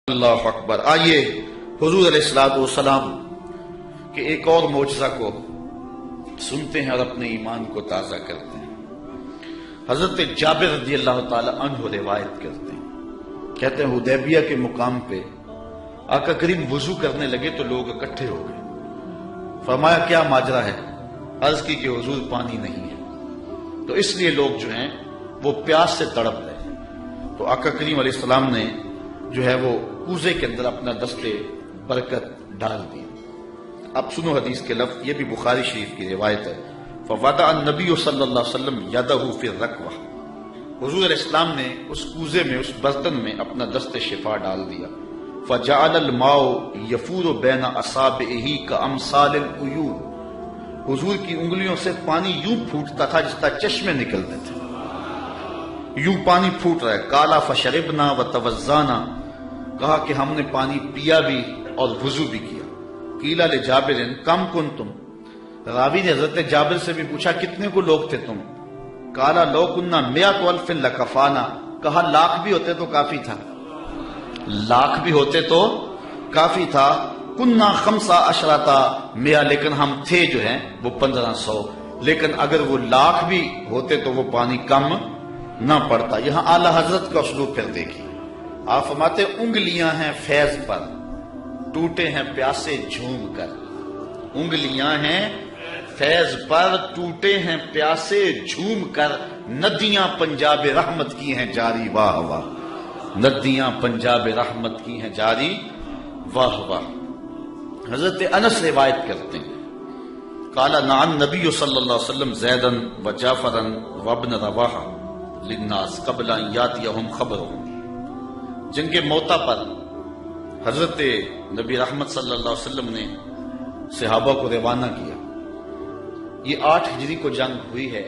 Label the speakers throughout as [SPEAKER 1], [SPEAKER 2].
[SPEAKER 1] اللہ اکبر۔ آئیے حضور علیہ السلام کے ایک اور معجزہ کو سنتے ہیں اور اپنے ایمان کو تازہ کرتے ہیں۔ حضرت جابر رضی اللہ تعالی عنہ روایت کرتے ہیں، کہتے ہیں حدیبیہ کے مقام پہ آقا کریم وضو کرنے لگے تو لوگ اکٹھے ہو گئے۔ فرمایا کیا ماجرا ہے؟ عرض کی کہ حضور پانی نہیں ہے، تو اس لیے لوگ جو ہیں وہ پیاس سے تڑپ رہے ہیں۔ تو آقا کریم علیہ السلام نے جو ہے وہ کوزے کے اندر اپنا دستے برکت ڈال دی۔ اب سنو حدیث کے لفظ، یہ بھی بخاری شریف کی روایت ہے۔ فوضع النبی صلی اللہ علیہ وسلم یدہ فی الرکوہ، حضور علیہ السلام نے اس کوزے میں، اس برتن میں اپنا دست شفا ڈال دیا۔ فجعل الماء یفور بین اصابعہ کامثال العیون، حضور کی انگلیوں سے پانی یوں پھوٹتا تھا جس طرح چشمے نکلتے تھے، یوں پانی پھوٹ رہا ہے۔ قالا فشربنا وتوضانا، کہا کہ ہم نے پانی پیا بھی اور وضو بھی کیا۔ قیل لجابر کم کنتم، راوی نے حضرت جابر سے بھی پوچھا کتنے کو لوگ تھے تم؟ قالا لو کنا مئۃ الف لکفانا، کہا لاکھ بھی ہوتے تو کافی تھا، لاکھ بھی ہوتے تو کافی تھا۔ کنا خمسہ عشرۃ مئہ، لیکن ہم تھے جو ہیں وہ 1500، لیکن اگر وہ لاکھ بھی ہوتے تو وہ پانی کم نہ پڑتا۔ یہاں اعلی حضرت کا اسلوب پھر دیکھیے، آپ فرماتے انگلیاں ہیں فیض پر، ٹوٹے ہیں پیاسے جھوم کر، انگلیاں ہیں فیض پر، ٹوٹے ہیں پیاسے جھوم کر، ندیاں پنجاب رحمت کی ہیں جاری واہ واہ، ندیاں پنجاب رحمت کی ہیں جاری واہ واہ۔ حضرت انس روایت کرتے ہیں، قال نعى النبی صلی اللہ علیہ وسلم زیدا وجعفرا وابن رواحہ للناس قبل ان یاتیہم خبرہم، جن کے موتا پر حضرت نبی رحمت صلی اللہ علیہ وسلم نے صحابہ کو روانہ کیا۔ یہ 8 ہجری کو جنگ ہوئی ہے،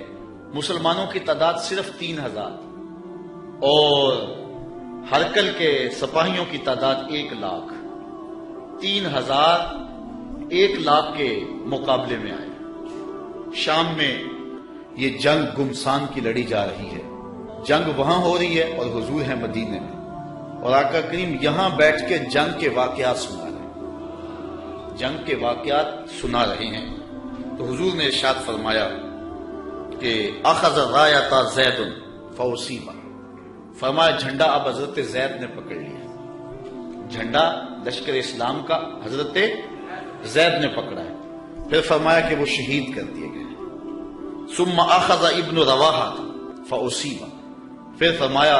[SPEAKER 1] مسلمانوں کی تعداد صرف 3000 اور ہرکل کے سپاہیوں کی تعداد 1 لاکھ، 3000 1 لاکھ کے مقابلے میں آئے۔ شام میں یہ جنگ گمسان کی لڑی جا رہی ہے، جنگ وہاں ہو رہی ہے اور حضور ہیں مدینے میں، اور آقا کریم یہاں بیٹھ کے جنگ کے واقعات سنا رہے ہیں، جنگ کے واقعات سنا رہے ہیں۔ تو حضور نے ارشاد فرمایا کہ اخذ رایۃ زید فاصیب، فرمایا جھنڈا اب حضرت زید نے پکڑ لیا، جھنڈا لشکر اسلام کا حضرت زید نے پکڑا ہے۔ پھر فرمایا کہ وہ شہید کر دیے گئے۔ ثم اخذ ابن رواحہ فاصیب، پھر فرمایا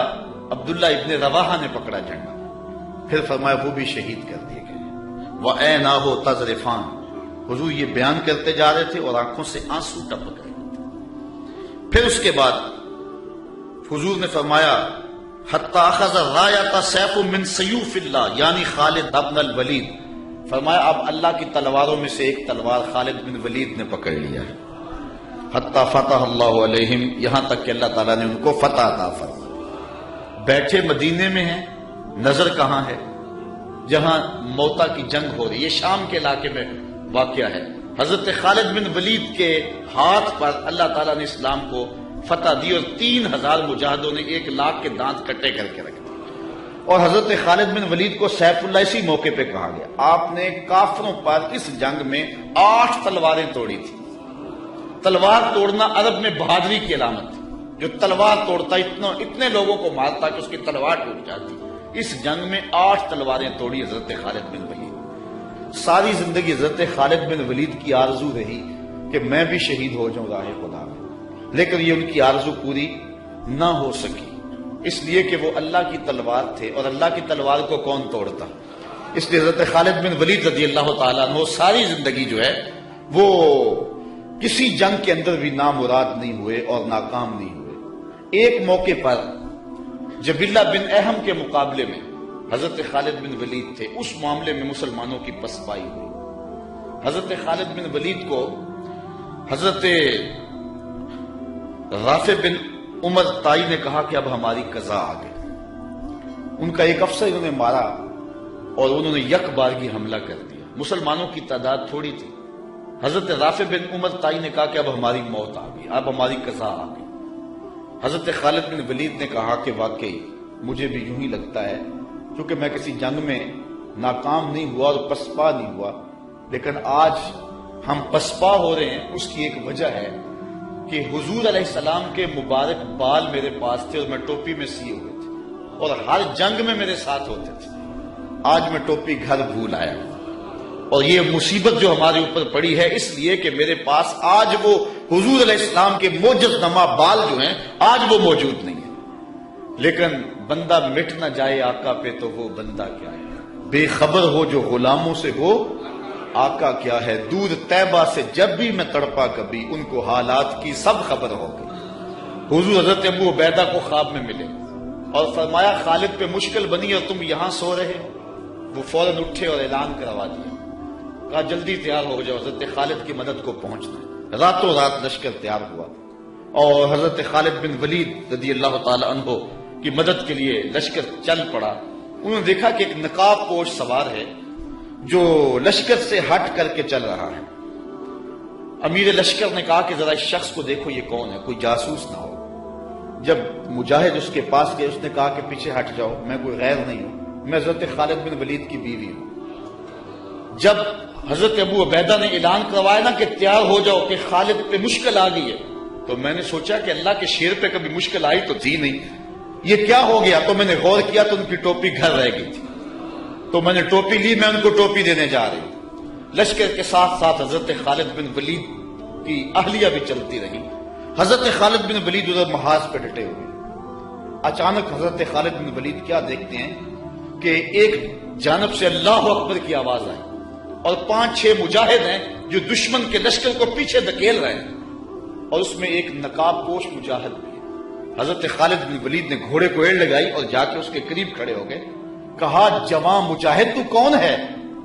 [SPEAKER 1] عبداللہ ابن رواحہ نے پکڑا جھنڈا، پھر فرمایا وہ بھی شہید کر دیے گئے۔ وَعَيْنَاهُ تَذْرِفَانِ، حضور یہ بیان کرتے جا رہے تھے اور آنکھوں سے آنسو ٹپک رہے تھے۔ پھر اس کے بعد حضور نے فرمایا حَتَّى أَخَذَ الرَّايَةَ سَيْفٌ مِّن سَيُوفِ اللَّهِ، یعنی خالد ابن الولید، فرمایا اب اللہ کی تلواروں میں سے ایک تلوار خالد بن ولید نے پکڑ لیا ہے۔ حَتَّى فَتَحَ اللَّهُ عَلَيْهِمْ، یہاں تک کہ اللہ تعالیٰ نے ان کو فتح عطا فرمایا۔ بیٹھے مدینے میں ہیں، نظر کہاں ہے؟ جہاں موتا کی جنگ ہو رہی ہے، شام کے علاقے میں واقعہ ہے۔ حضرت خالد بن ولید کے ہاتھ پر اللہ تعالیٰ نے اسلام کو فتح دی اور 3000 مجاہدوں نے 1 لاکھ کے دانت کٹے کر کے رکھ دیے۔ اور حضرت خالد بن ولید کو سیف اللہ اسی موقع پہ کہا گیا۔ آپ نے کافروں پر اس جنگ میں 8 تلواریں توڑی تھی۔ تلوار توڑنا عرب میں بہادری کی علامت تھی، جو تلوار توڑتا اتنے لوگوں کو مارتا کہ اس کی تلوار ٹوٹ جاتی۔ اس جنگ میں 8 تلواریں توڑی حضرت خالد بن ولید۔ ساری زندگی حضرت خالد بن ولید کی آرزو رہی کہ میں بھی شہید ہو جاؤں راہ خدا میں، لیکن یہ ان کی آرزو پوری نہ ہو سکی، اس لیے کہ وہ اللہ کی تلوار تھے، اور اللہ کی تلوار کو کون توڑتا؟ اس لیے حضرت خالد بن ولید رضی اللہ تعالیٰ عنہ ساری زندگی جو ہے وہ کسی جنگ کے اندر بھی نامراد نہیں ہوئے اور ناکام نہیں ہوئے۔ ایک موقع پر جبلہ بن احم کے مقابلے میں حضرت خالد بن ولید تھے، اس معاملے میں مسلمانوں کی پسپائی ہوئی۔ حضرت خالد بن ولید کو حضرت رافع بن عمر طائی نے کہا کہ اب ہماری قضا آ گئی۔ ان کا ایک افسر انہوں نے مارا اور انہوں نے یک بارگی حملہ کر دیا، مسلمانوں کی تعداد تھوڑی تھی۔ حضرت رافع بن عمر طائی نے کہا کہ اب ہماری موت آ گئی، اب ہماری قضا آ گئی۔ حضرت خالد بن ولید نے کہا کہ واقعی مجھے بھی یوں ہی لگتا ہے چونکہ میں کسی جنگ میں ناکام نہیں ہوا اور پسپا نہیں ہوا، لیکن آج ہم پسپا ہو رہے ہیں، اس کی ایک وجہ ہے کہ حضور علیہ السلام کے مبارک بال میرے پاس تھے اور میں ٹوپی میں سیے ہوئے تھے اور ہر جنگ میں میرے ساتھ ہوتے تھے۔ آج میں ٹوپی گھر بھول آیا اور یہ مصیبت جو ہمارے اوپر پڑی ہے اس لیے کہ میرے پاس آج وہ حضور علیہ السلام کے معجز نما بال جو ہیں آج وہ موجود نہیں ہے۔ لیکن بندہ مٹ نہ جائے آقا پہ تو وہ بندہ کیا ہے، بے خبر ہو جو غلاموں سے ہو آقا کیا ہے۔ دور طیبہ سے جب بھی میں تڑپا کبھی، ان کو حالات کی سب خبر ہو گئی۔ حضور حضرت ابو عبیدہ کو خواب میں ملے اور فرمایا خالد پہ مشکل بنی اور تم یہاں سو رہے ہو۔ وہ فوراً اٹھے اور اعلان کروا دیا، کہا جلدی تیار ہو جاؤ، حضرت خالد کی مدد کو پہنچنا ہے۔ راتوں رات لشکر تیار ہوا اور حضرت خالد بن ولید رضی اللہ تعالی عنہ کی مدد کے لیے لشکر چل پڑا۔ انہوں نے دیکھا کہ ایک نقاب پوش سوار ہے جو لشکر سے ہٹ کر کے چل رہا ہے۔ امیر لشکر نے کہا کہ ذرا اس شخص کو دیکھو یہ کون ہے، کوئی جاسوس نہ ہو۔ جب مجاہد اس کے پاس گئے، اس نے کہا کہ پیچھے ہٹ جاؤ، میں کوئی غیر نہیں ہوں، میں حضرت خالد بن ولید کی بیوی ہوں۔ جب حضرت ابو عبیدہ نے اعلان کروایا نا کہ تیار ہو جاؤ کہ خالد پہ مشکل آ گئی ہے، تو میں نے سوچا کہ اللہ کے شیر پہ کبھی مشکل آئی تو تھی نہیں، یہ کیا ہو گیا؟ تو میں نے غور کیا تو ان کی ٹوپی گھر رہ گئی تھی، تو میں نے ٹوپی لی، میں ان کو ٹوپی دینے جا رہی ہوں۔ لشکر کے ساتھ ساتھ حضرت خالد بن ولید کی اہلیہ بھی چلتی رہی۔ حضرت خالد بن ولید ادھر محاذ پہ ڈٹے ہوئے، اچانک حضرت خالد بن ولید کیا دیکھتے ہیں کہ ایک جانب سے اللہ اکبر کی آواز آئی اور 5-6 مجاہد ہیں جو دشمن کے لشکر کو پیچھے دھکیل رہے ہیں، اور اس میں ایک نقاب پوش مجاہد بھی ہے۔ حضرت خالد بن ولید نے گھوڑے کو ایڑ لگائی اور جا کے اس کے قریب کھڑے ہو گئے، کہا جوان مجاہد تو کون ہے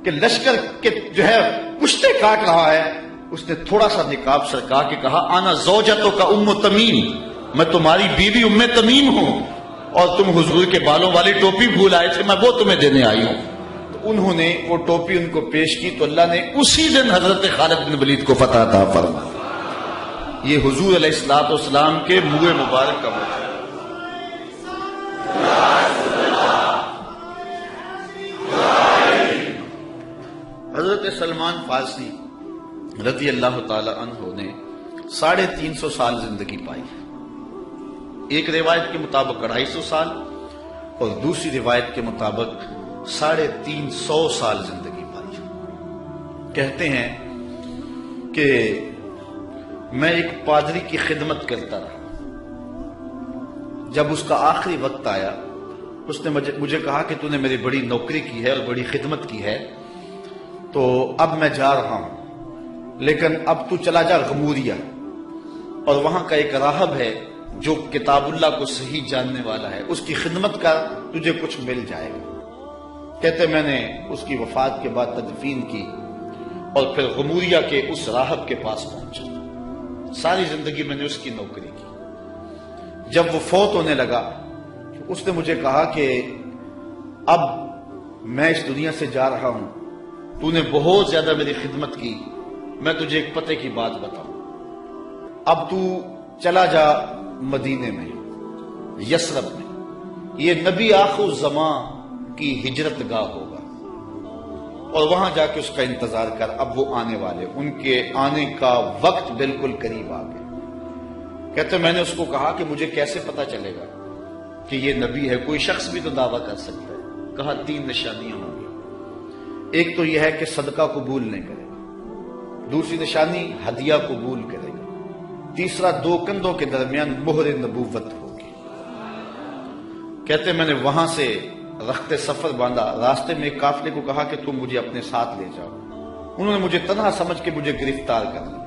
[SPEAKER 1] کہ لشکر کے جو ہے پشتے کاٹ رہا ہے؟ اس نے تھوڑا سا نقاب سرکا کے کہا آنا زوجتو کا ام تمیم، میں تمہاری بیوی ام تمیم ہوں اور تم حضور کے بالوں والی ٹوپی بھول آئے تھے، میں وہ تمہیں دینے آئی ہوں۔ تو انہوں نے وہ ٹوپی ان کو پیش کی تو اللہ نے اسی دن حضرت خالد بن ولید کو فتح عطا فرمائی۔ یہ حضور علیہ الصلوۃ والسلام کے منہ مبارک کا موقع ہے۔ حضرت سلمان فارسی رضی اللہ تعالی عنہ نے 350 سال زندگی پائی، ایک روایت کے مطابق 250 سال اور دوسری روایت کے مطابق 350 سال زندگی پائی۔ کہتے ہیں کہ میں ایک پادری کی خدمت کرتا رہا، جب اس کا آخری وقت آیا اس نے مجھے کہا کہ تو نے میری بڑی نوکری کی ہے اور بڑی خدمت کی ہے، تو اب میں جا رہا ہوں، لیکن اب تو چلا جا غموریہ، اور وہاں کا ایک راہب ہے جو کتاب اللہ کو صحیح جاننے والا ہے، اس کی خدمت کا تجھے کچھ مل جائے گا۔ کہتے میں نے اس کی وفات کے بعد تدفین کی اور پھر غموریہ کے اس راہب کے پاس پہنچا۔ ساری زندگی میں نے اس کی نوکری کی۔ جب وہ فوت ہونے لگا اس نے مجھے کہا کہ اب میں اس دنیا سے جا رہا ہوں، تو نے بہت زیادہ میری خدمت کی، میں تجھے ایک پتے کی بات بتاؤں، اب تو چلا جا مدینے میں، یثرب میں، یہ نبی آخر الزمان کی ہجرت گاہ ہوگا، اور وہاں جا کے اس کا انتظار کر، اب وہ آنے والے، ان کے آنے کا وقت بالکل قریب آ گیا۔ کہتے میں نے اس کو کہا کہ مجھے کیسے پتا چلے گا کہ یہ نبی ہے؟ کوئی شخص بھی تو دعویٰ کر سکتا ہے۔ کہا 3 نشانیاں ہوں گی، ایک تو یہ ہے کہ صدقہ قبول نہیں کرے گا، دوسری نشانی ہدیہ قبول کرے گا، تیسرا 2 کندھوں کے درمیان مہر نبوت ہوگی۔ کہتے میں نے وہاں سے رخت سفر باندھا، راستے میں ایک قافلے کو کہا کہ تم مجھے اپنے ساتھ لے جاؤ، انہوں نے مجھے تنہا سمجھ کے مجھے گرفتار کر لیا۔